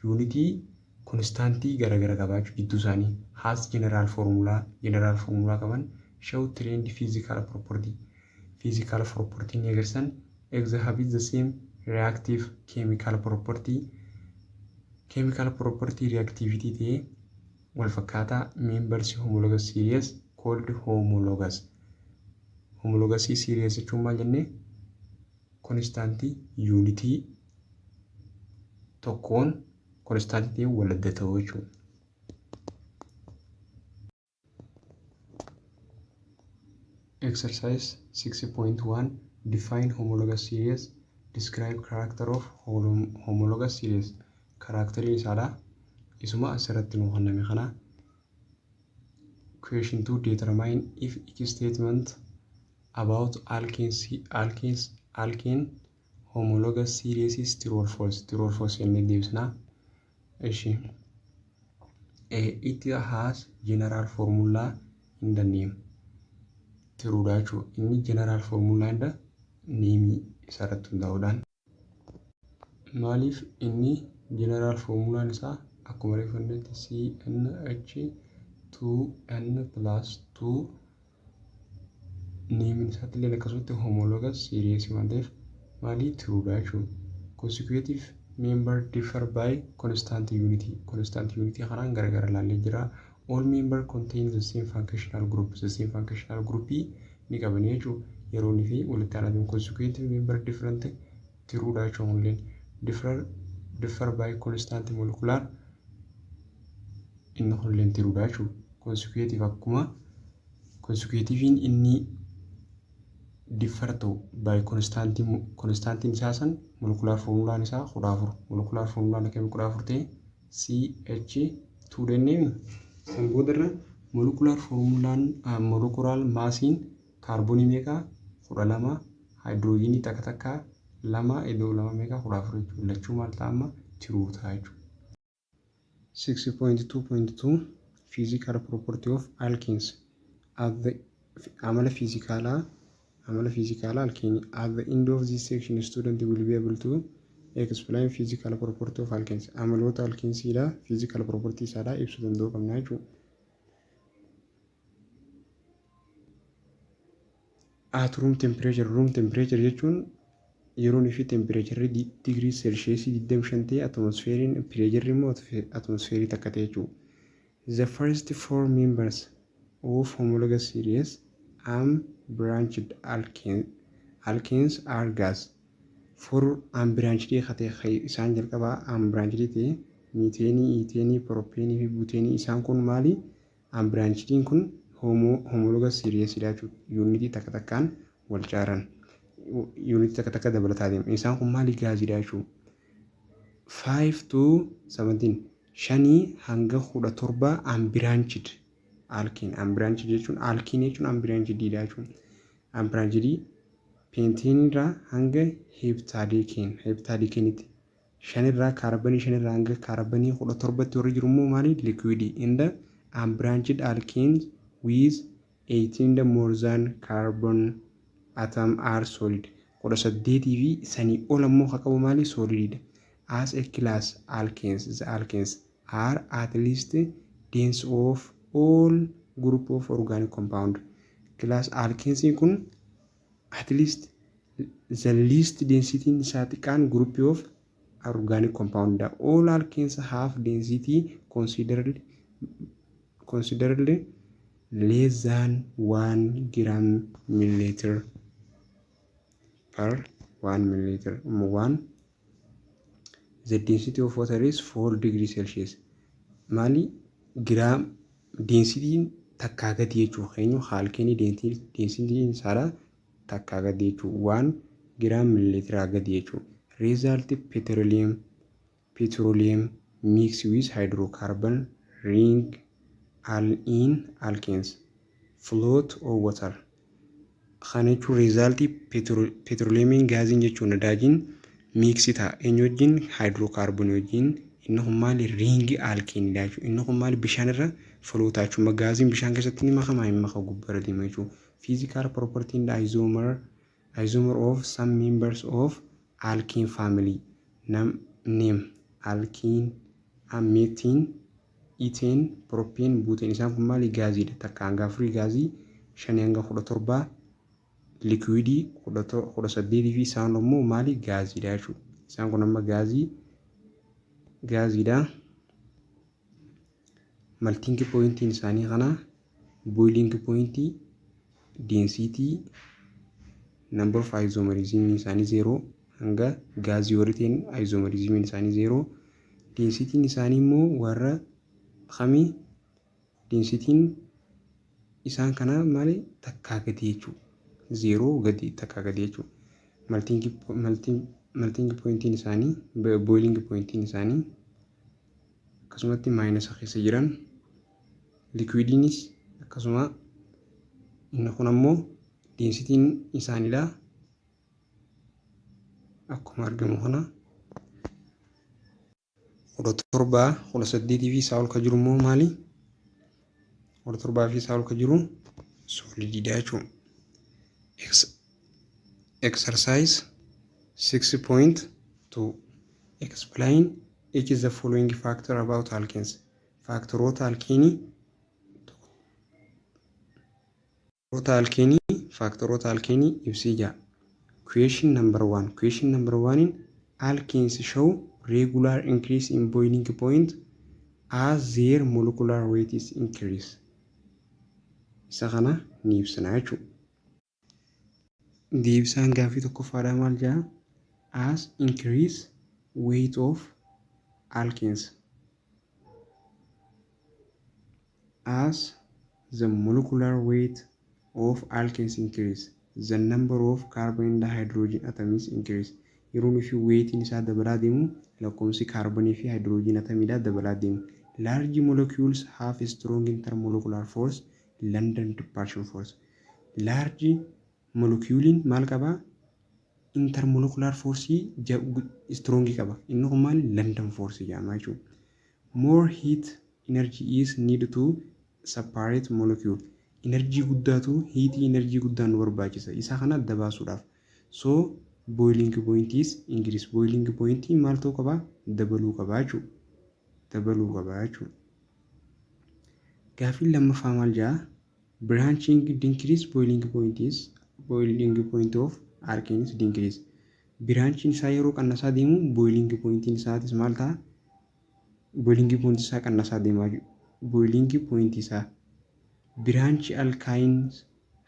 unity constantii garagara qabaachuu gidduu isaanii. Has general formula qaban show trend physical property ni agarsiisan exhibit the same reactive chemical property reactivity ta'e wal fakkaataa members homologous series called homologous. Homologous series jechuun maal jennee konstaantii yuunitii tokkoon konstaantii wal adda ta'uu jechuudha. Exercise 6.1 Define homologous series. Describe character of homologous series. Karakterii isaadha. Isuma asirratti nu kenname kana. Question 2 determine if each statement about alkane homologous series is true or false. True or false jennee deebisna. It has general formula in the name. True dha jechuudha. Inni general formula in the name isarratti hundaa'uudhaan. Maaliif inni general formula isaa akkuma reeffannetti CnH2n plus 2 name isaatti illee akkasumatti homologous series waan ta'eef maali true dha jechuudha. Consecutive member differ by constant unity. Constant unity kanaan gargar ilaallee jira. All member contain the same functional group. The same functional group ni qabani jechuudha. Yeroo inni fi walitti aananii consecutive member different true dha jechuudha. Differ by constant molecular inni hulleen true dha jechuudha. Consecutive akkuma consecutive inni differ ta'u by constant isaa san molecular formula isaa 14. Molecular formula kami 14 ta'e CH2 denneen san boodarra molecular formulaan molecular massiin kaarboonii meeqa 12 hydrogenii takka 2 iddoo 2 meeqa 14 jechuudha. Lachuu maal ta'ama true ta'a jechuudha. 6.2.2 Physical property of alkenes. Amala physical alkene. At the end of this section, student will be able to explain physical property of alkenes. Amaloota alkenes ila physical properties ada ibsu danda'u qabna jechuudha. At room temperature jechuun yeroon fi temperature degree Celsius 25 ta'e atmospherein pressure immoo atmosphere takka ta'e jechuudha. The first four members of homologous series unbranched alkenes are gas. For unbranched ta'e isaan jalqaba unbranched ta'e methane, ethane, propane fi butane isaan kun maali? Unbranched kun homologous series dha jechuudha. Unity takka takkaan wal caaran. Unity takka dabalataa deema. Isaan kun maali? Gaazii dha jechuudha. 5 to 17 shanii hanga 17 unbranched alkene. Unbranched jechuun alkene jechuun unbranched dha jechuudha. Unbranched pentane irraa hanga heptadecane tti. Shanirraa kaarbanii shanirraa hanga kaarbanii 17 tti warri jiru immoo maali? Liquid. In the unbranched alkenes with 18 more than carbon atom are solid. 18 fi sanii ol ammoo qabu maali? Solid. As a class, alkenes, the alkenes are at least dense of all group of organic compound. Class alkenes kun at least the least density isaa xiqqaan group of organic compound. All alkenes have density considerably less than 1 gram milliliter per 1 milliliter. 1 The density of water is 4 degrees Celsius. Maali gram density takkaa gadi jechuudha. Keenyu alkeenii density isaadha takkaa gadi jechuudha. 1 gram milliliter gadi jechuudha. Result petroleum mixed with hydrocarbon ring in alkenes float or water. Kana jechuun result petroleum gaasiin jechuun nadaajiin mixi ta'a. Eenyu wajjin? Hydrocarbon wajjin. Inni kun maali? Ring alkene dha jechuudha. Inni kun maali? Bishaan irra float jechuudha. Gaasiin bishaan keessatti ni makamaa hin maka gubbara deema jechuudha. Physical property in the isomer of some members of alkene family. Name alkene, methane, ethane, propane, butane. Isaan kun maali? Gaasiidha. Takka hanga afurii gaasii, shanii hanga 17 liquid 18 fi isaan immoo maali? Gaasiidha jechuudha. Isaan kun amma gaasiidha. Melting point isaanii kana boiling point density number of isomerism isaanii 0 hanga gaazii wariteen isomerism isaanii 0 density isaanii immoo warra khamii density isaan kana maali takkaa gadi jechuudha 0 gadi takkaa gadi jechuudha melting point isaanii boiling point isaanii akkasumatti minus keessa jiran liquidinis akkasuma inni kun ammoo density isaaniidha akkuma argamu kana 17 18 fi isaa ol ka jiru immoo maali 17 fi isaa ol ka jiru solididha jechuudha exercise 6.2 explain each is the following factor about alkenes factorota alkeni ibsija question number 1 in alkenes show regular increase in boiling point as their molecular weight is increased isa kana ni ibsana jechuudha deebisaan gaafii tokkoffaadha maal jedha as increase weight of alkenes as the molecular weight of alkenes increase the number of carbon and hydrogen atoms increase yeroo fi weight isaa dabalaa deemu lakkoofsi carbon fi hydrogen atomidha dabalaa deemu large molecules have a strong intermolecular force London departure force large molecule maal qaba intermolecular force strong qaba inni kun maal London force jedhama jechuudha more heat energy is needed to separate molecule energy guddatu heat energy guddaan barbaachisa isa kana adda baasuudhaaf so boiling point is increase boiling point maal ta'uu qaba dabaluu qaba jechuudha gaafii lammaffaa maal jedha branching decrease boiling point of alkenes decrease branching isaa yeroo qannasaa deemu boiling point isaatis maal ta'a boiling point isaa qannasaa deemaa boiling point isaa branch alkynes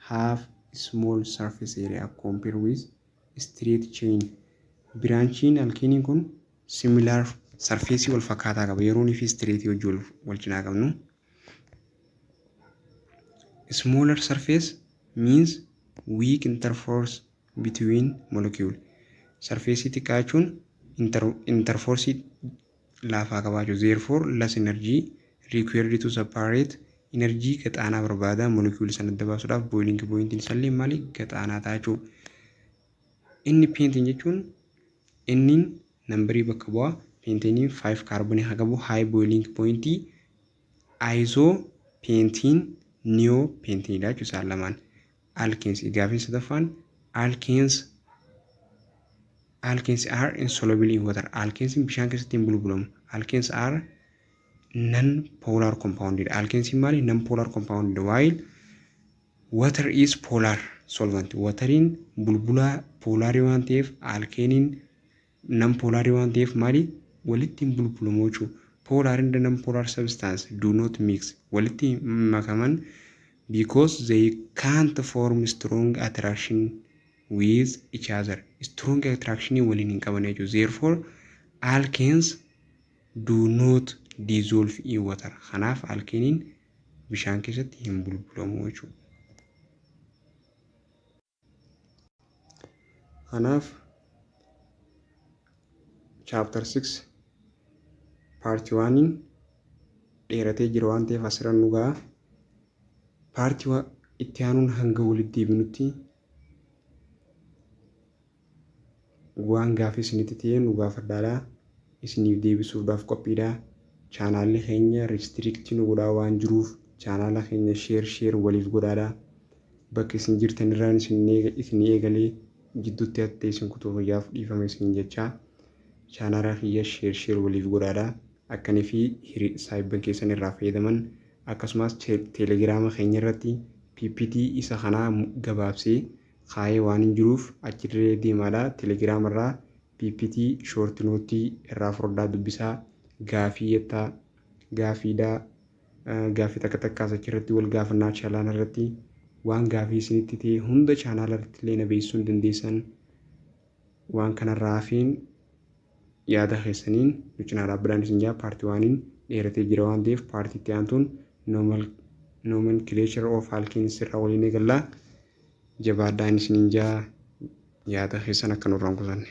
have small surface area compared with straight chain branching alkene kun similar surface wal fakkaataa qaba yeroo ni fi straight wajjin wal cinaa qabnu smaller surface means weak interforce between molecule surface xiqqaachuun interforce laafaa qabaachuu therefore less energy required to separate energy gaxaanaa barbaada molecule sana adda baasuudhaaf boiling point isallee maali gaxaanaa taachuu inni painting jechuun inni nambarii bakka bu'aa painting 5 carbon hagabu high boiling point iso painting neo painting dha jechuudha lamaan alkenes gaafii sadaffaan alkenes are insoluble in water alkenes bishaan keessatti hin bulbulamu alkenes are non polar compounded alkenes maali non polar compounded while water is polar solvent waterin bulbula polari waan ta'eef alkenin non polari waan ta'eef maali walitti hin bulbulamu jechuudha polar and non-polar substance do not mix walitti makaman because they can't form strong attraction with each other strong attraction waliin hin qaban jechuudha therefore alkenes do not dissolve in water kanaaf alkenin bishaan keessatti hin bulbulamu jechuudha kanaaf chapter 6 part 1 dheeratee jira waan ta'eef asirran dhugaa part itti aanuun hanga walitti deebinutti waan gaafii isinitti ta'e nu gaafadhaa isiniif deebisuudhaaf qophiidha chaanaalli keenya restrict nu godhaa waan jiruuf chaanaala keenya share waliif godhaadha bakka isin jirtan irraan isin eegalee jidduutti hattee isin kutuu fayyaaf dhiifame isin jechaa chaanaala kiyya share waliif godhaadha akkanii fi saayibban keessan irraa fayyadaman akkasumas teelegiraama keenya irratti ppt isa kanaa gabaabsee kaayee waan hin jiruuf achirree deemaadha teelegiraama irraa ppt short note irraa furdaa dubbisaa gaafiidhaa gaaffii takka takkaas achirratti wal gaafannaa chaanala irratti waan gaaffii isinitti ta'e hunda chaanala irratti illee na beeksisuu dandeessan. Waan kanarraa hafiin yaada keessaniin nu cinaa dhaabbataan isin jaa paartii waaniin dheeratee jira waan ta'eef paartii itti aantuun nomenclature of alkenes irraa waliin eegallaa jabaadhaan isiniin jaa yaada keessan akka nurraan kutanne.